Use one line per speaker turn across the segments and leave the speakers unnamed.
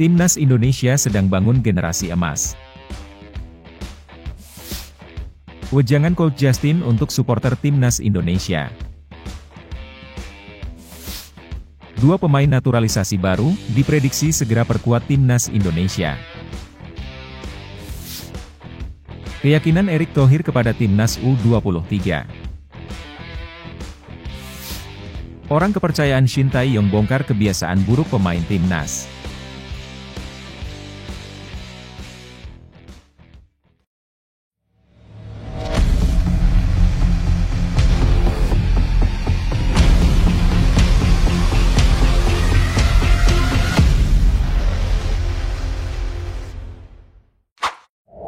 Timnas Indonesia sedang bangun generasi emas. Wejangan Coach Justin untuk supporter Timnas Indonesia. Dua pemain naturalisasi baru, diprediksi segera perkuat Timnas Indonesia. Keyakinan Erick Thohir kepada Timnas U23. Orang kepercayaan Shin Tae-yong bongkar kebiasaan buruk pemain Timnas.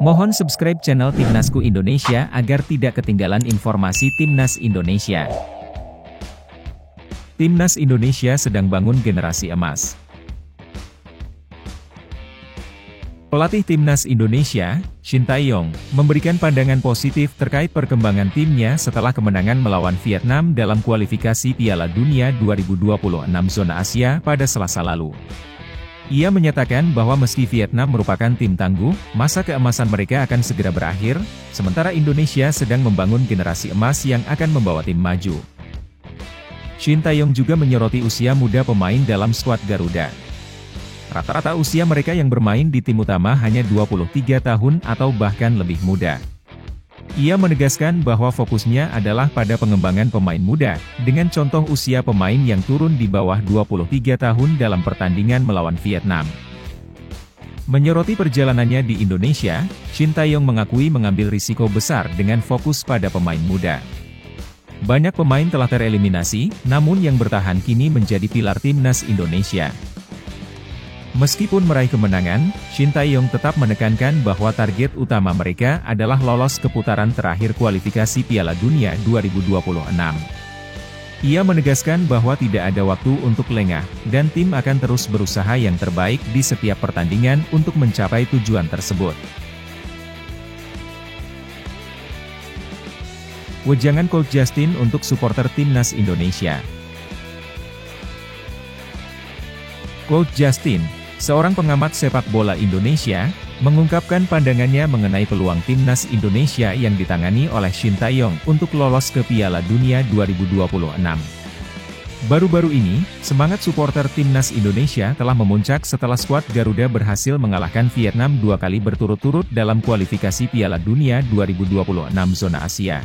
Mohon subscribe channel Timnasku Indonesia agar tidak ketinggalan informasi Timnas Indonesia. Timnas Indonesia sedang bangun generasi emas. Pelatih Timnas Indonesia, Shin Tae-yong, memberikan pandangan positif terkait perkembangan timnya setelah kemenangan melawan Vietnam dalam kualifikasi Piala Dunia 2026 zona Asia pada Selasa lalu. Ia menyatakan bahwa meski Vietnam merupakan tim tangguh, masa keemasan mereka akan segera berakhir, sementara Indonesia sedang membangun generasi emas yang akan membawa tim maju. Shin Tae-yong juga menyoroti usia muda pemain dalam skuad Garuda. Rata-rata usia mereka yang bermain di tim utama hanya 23 tahun atau bahkan lebih muda. Ia menegaskan bahwa fokusnya adalah pada pengembangan pemain muda, dengan contoh usia pemain yang turun di bawah 23 tahun dalam pertandingan melawan Vietnam. Menyoroti perjalanannya di Indonesia, Shin Tae-yong mengakui mengambil risiko besar dengan fokus pada pemain muda. Banyak pemain telah tereliminasi, namun yang bertahan kini menjadi pilar Timnas Indonesia. Meskipun meraih kemenangan, Shin Tae-yong tetap menekankan bahwa target utama mereka adalah lolos ke putaran terakhir kualifikasi Piala Dunia 2026. Ia menegaskan bahwa tidak ada waktu untuk lengah, dan tim akan terus berusaha yang terbaik di setiap pertandingan untuk mencapai tujuan tersebut. Wejangan Coach Justin untuk supporter Timnas Indonesia. Coach Justin, seorang pengamat sepak bola Indonesia, mengungkapkan pandangannya mengenai peluang Timnas Indonesia yang ditangani oleh Shin Tae-yong untuk lolos ke Piala Dunia 2026. Baru-baru ini, semangat supporter Timnas Indonesia telah memuncak setelah skuad Garuda berhasil mengalahkan Vietnam 2 kali berturut-turut dalam kualifikasi Piala Dunia 2026 zona Asia.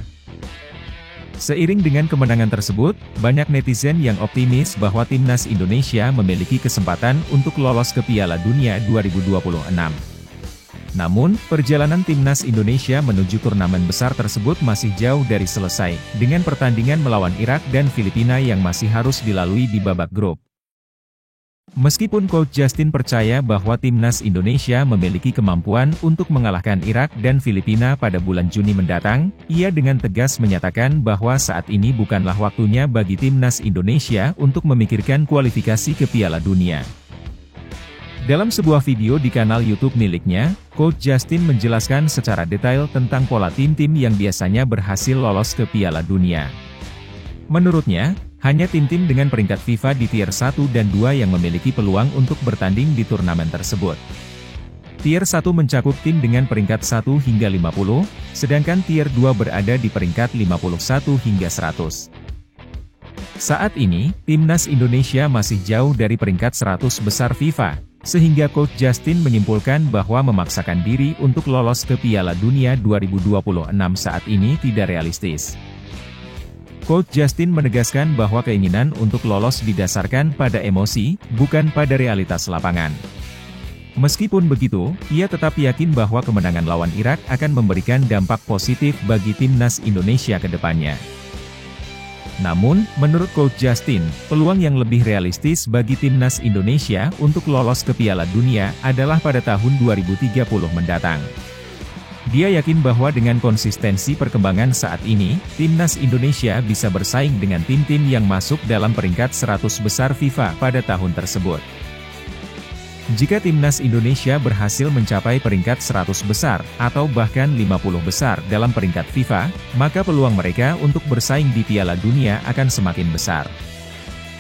Seiring dengan kemenangan tersebut, banyak netizen yang optimis bahwa Timnas Indonesia memiliki kesempatan untuk lolos ke Piala Dunia 2026. Namun, perjalanan Timnas Indonesia menuju turnamen besar tersebut masih jauh dari selesai, dengan pertandingan melawan Irak dan Filipina yang masih harus dilalui di babak grup. Meskipun Coach Justin percaya bahwa Timnas Indonesia memiliki kemampuan untuk mengalahkan Irak dan Filipina pada bulan Juni mendatang, ia dengan tegas menyatakan bahwa saat ini bukanlah waktunya bagi Timnas Indonesia untuk memikirkan kualifikasi ke Piala Dunia. Dalam sebuah video di kanal YouTube miliknya, Coach Justin menjelaskan secara detail tentang pola tim-tim yang biasanya berhasil lolos ke Piala Dunia. Menurutnya, hanya tim-tim dengan peringkat FIFA di tier 1 dan 2 yang memiliki peluang untuk bertanding di turnamen tersebut. Tier 1 mencakup tim dengan peringkat 1 hingga 50, sedangkan tier 2 berada di peringkat 51 hingga 100. Saat ini, Timnas Indonesia masih jauh dari peringkat 100 besar FIFA, sehingga Coach Justin menyimpulkan bahwa memaksakan diri untuk lolos ke Piala Dunia 2026 saat ini tidak realistis. Coach Justin menegaskan bahwa keinginan untuk lolos didasarkan pada emosi, bukan pada realitas lapangan. Meskipun begitu, ia tetap yakin bahwa kemenangan lawan Irak akan memberikan dampak positif bagi Timnas Indonesia ke depannya. Namun, menurut Coach Justin, peluang yang lebih realistis bagi Timnas Indonesia untuk lolos ke Piala Dunia adalah pada tahun 2030 mendatang. Dia yakin bahwa dengan konsistensi perkembangan saat ini, Timnas Indonesia bisa bersaing dengan tim-tim yang masuk dalam peringkat 100 besar FIFA pada tahun tersebut. Jika Timnas Indonesia berhasil mencapai peringkat 100 besar, atau bahkan 50 besar dalam peringkat FIFA, maka peluang mereka untuk bersaing di Piala Dunia akan semakin besar.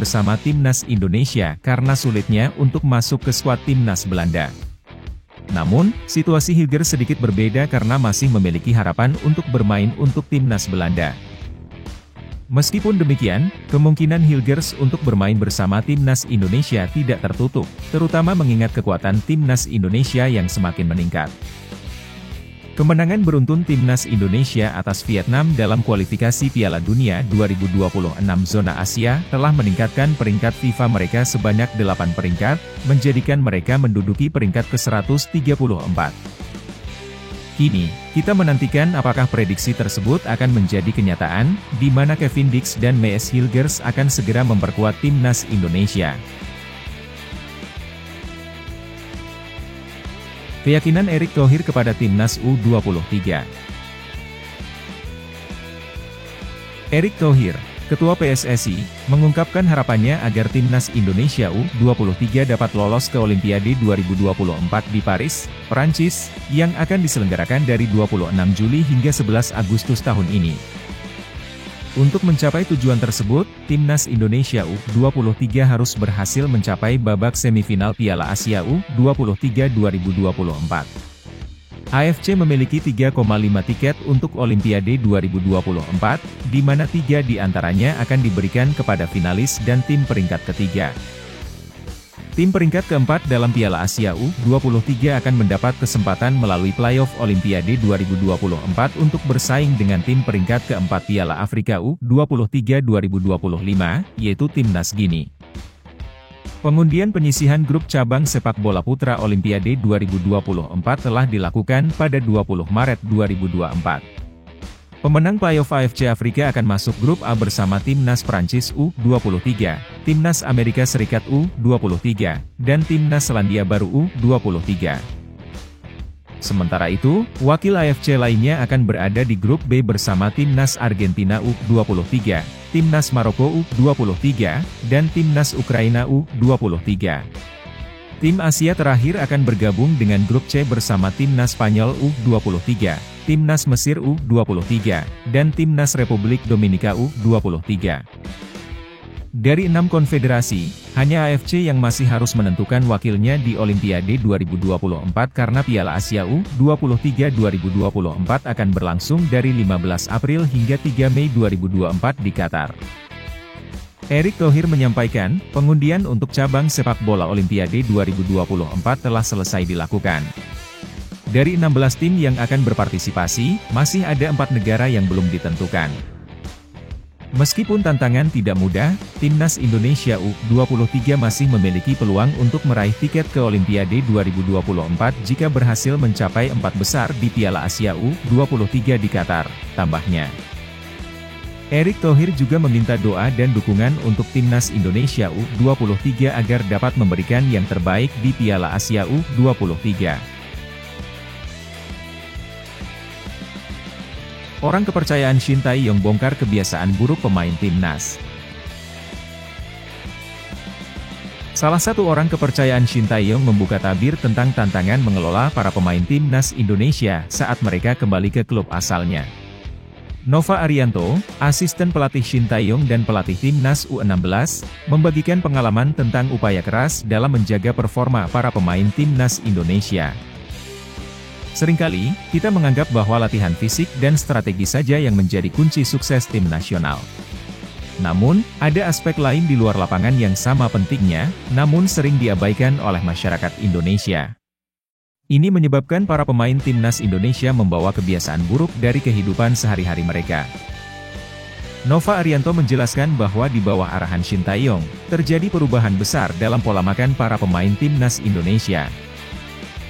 bersama timnas Indonesia karena sulitnya untuk masuk ke skuad timnas Belanda. Namun, situasi Hilgers sedikit berbeda karena masih memiliki harapan untuk bermain untuk timnas Belanda. Meskipun demikian, kemungkinan Hilgers untuk bermain bersama timnas Indonesia tidak tertutup, terutama mengingat kekuatan timnas Indonesia yang semakin meningkat. Kemenangan beruntun timnas Indonesia atas Vietnam dalam kualifikasi Piala Dunia 2026 zona Asia telah meningkatkan peringkat FIFA mereka sebanyak 8 peringkat, menjadikan mereka menduduki peringkat ke-134. Kini, kita menantikan apakah prediksi tersebut akan menjadi kenyataan, di mana Kevin Dix dan Mees Hilgers akan segera memperkuat timnas Indonesia. Keyakinan Erick Thohir kepada timnas U23. Erick Thohir, Ketua PSSI, mengungkapkan harapannya agar timnas Indonesia U23 dapat lolos ke Olimpiade 2024 di Paris, Perancis, yang akan diselenggarakan dari 26 Juli hingga 11 Agustus tahun ini. Untuk mencapai tujuan tersebut, timnas Indonesia U23 harus berhasil mencapai babak semifinal Piala Asia U23 2024. AFC memiliki 3,5 tiket untuk Olimpiade 2024, di mana 3 di antaranya akan diberikan kepada finalis dan tim peringkat ketiga. Tim peringkat keempat dalam Piala Asia U23 akan mendapat kesempatan melalui playoff Olimpiade 2024 untuk bersaing dengan tim peringkat keempat Piala Afrika U23 2025, yaitu Timnas Guinea. Pengundian penyisihan grup cabang sepak bola putra Olimpiade 2024 telah dilakukan pada 20 Maret 2024. Pemenang playoff AFC Afrika akan masuk grup A bersama Timnas Prancis U23, Timnas Amerika Serikat U23, dan Timnas Selandia Baru U23. Sementara itu, wakil AFC lainnya akan berada di grup B bersama Timnas Argentina U23, Timnas Maroko U23, dan Timnas Ukraina U23. Tim Asia terakhir akan bergabung dengan grup C bersama Timnas Spanyol U23, Timnas Mesir U23, dan Timnas Republik Dominika U23. Dari 6 konfederasi, hanya AFC yang masih harus menentukan wakilnya di Olimpiade 2024 karena Piala Asia U23 2024 akan berlangsung dari 15 April hingga 3 Mei 2024 di Qatar. Erick Thohir menyampaikan, pengundian untuk cabang sepak bola Olimpiade 2024 telah selesai dilakukan. Dari 16 tim yang akan berpartisipasi, masih ada 4 negara yang belum ditentukan. Meskipun tantangan tidak mudah, timnas Indonesia U23 masih memiliki peluang untuk meraih tiket ke Olimpiade 2024 jika berhasil mencapai 4 besar di Piala Asia U23 di Qatar, tambahnya. Erick Thohir juga meminta doa dan dukungan untuk timnas Indonesia U23 agar dapat memberikan yang terbaik di Piala Asia U23. Orang kepercayaan Shin Tae-yong bongkar kebiasaan buruk pemain timnas. Salah satu orang kepercayaan Shin Tae-yong membuka tabir tentang tantangan mengelola para pemain timnas Indonesia saat mereka kembali ke klub asalnya. Nova Arianto, asisten pelatih Shin Tae-yong dan pelatih timnas U16, membagikan pengalaman tentang upaya keras dalam menjaga performa para pemain timnas Indonesia. Seringkali, kita menganggap bahwa latihan fisik dan strategi saja yang menjadi kunci sukses tim nasional. Namun, ada aspek lain di luar lapangan yang sama pentingnya, namun sering diabaikan oleh masyarakat Indonesia. Ini menyebabkan para pemain timnas Indonesia membawa kebiasaan buruk dari kehidupan sehari-hari mereka. Nova Arianto menjelaskan bahwa di bawah arahan Shin Tae-yong, terjadi perubahan besar dalam pola makan para pemain timnas Indonesia.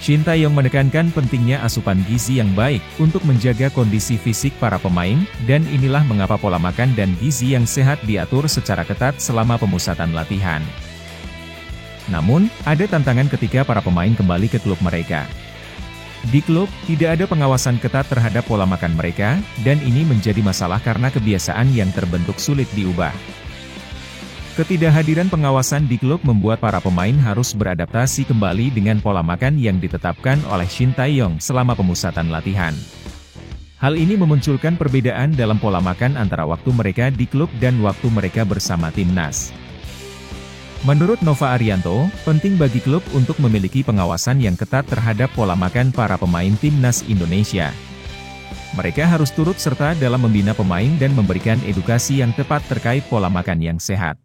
Shin Tae-yong menekankan pentingnya asupan gizi yang baik untuk menjaga kondisi fisik para pemain, dan inilah mengapa pola makan dan gizi yang sehat diatur secara ketat selama pemusatan latihan. Namun, ada tantangan ketika para pemain kembali ke klub mereka. Di klub, tidak ada pengawasan ketat terhadap pola makan mereka, dan ini menjadi masalah karena kebiasaan yang terbentuk sulit diubah. Ketidakhadiran pengawasan di klub membuat para pemain harus beradaptasi kembali dengan pola makan yang ditetapkan oleh Shin Tae-yong selama pemusatan latihan. Hal ini memunculkan perbedaan dalam pola makan antara waktu mereka di klub dan waktu mereka bersama timnas. Menurut Nova Arianto, penting bagi klub untuk memiliki pengawasan yang ketat terhadap pola makan para pemain timnas Indonesia. Mereka harus turut serta dalam membina pemain dan memberikan edukasi yang tepat terkait pola makan yang sehat.